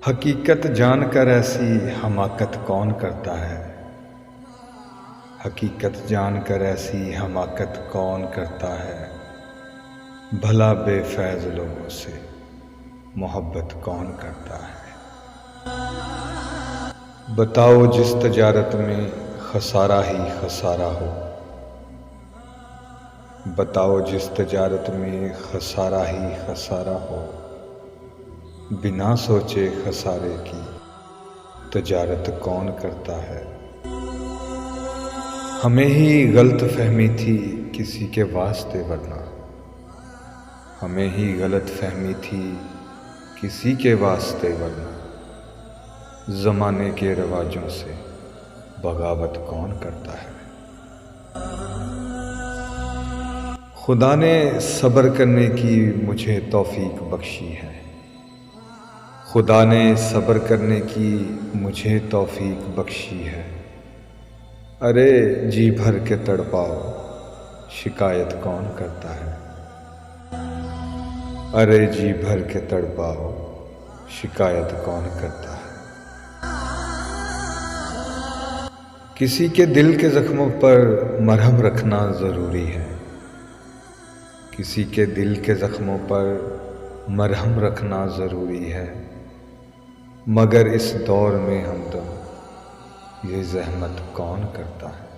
हकीकत जानकर ऐसी हमाकत कौन करता है। हकीकत जानकर ऐसी हमाकत कौन करता है। भला बेफैज़ लोगों से मोहब्बत कौन करता है। बताओ जिस तजारत में खसारा ही खसारा हो। बताओ जिस तजारत में खसारा ही खसारा हो। बिना सोचे खसारे की तजारत कौन करता है। हमें ही गलत फहमी थी किसी के वास्ते वरना। हमें ही गलत फहमी थी किसी के वास्ते वरना। ज़माने के रवाजों से बगावत कौन करता है। खुदा ने सब्र करने की मुझे तौफीक बख्शी है। खुदा ने सब्र करने की मुझे तौफीक बख्शी है। अरे जी भर के तड़पाओ शिकायत कौन करता है। अरे जी भर के तड़पाओ शिकायत कौन करता है। किसी के दिल के जख्मों पर मरहम रखना ज़रूरी है। किसी के दिल के जख्मों पर मरहम रखना ज़रूरी है। मगर इस दौर में हमदम ये ज़हमत कौन करता है।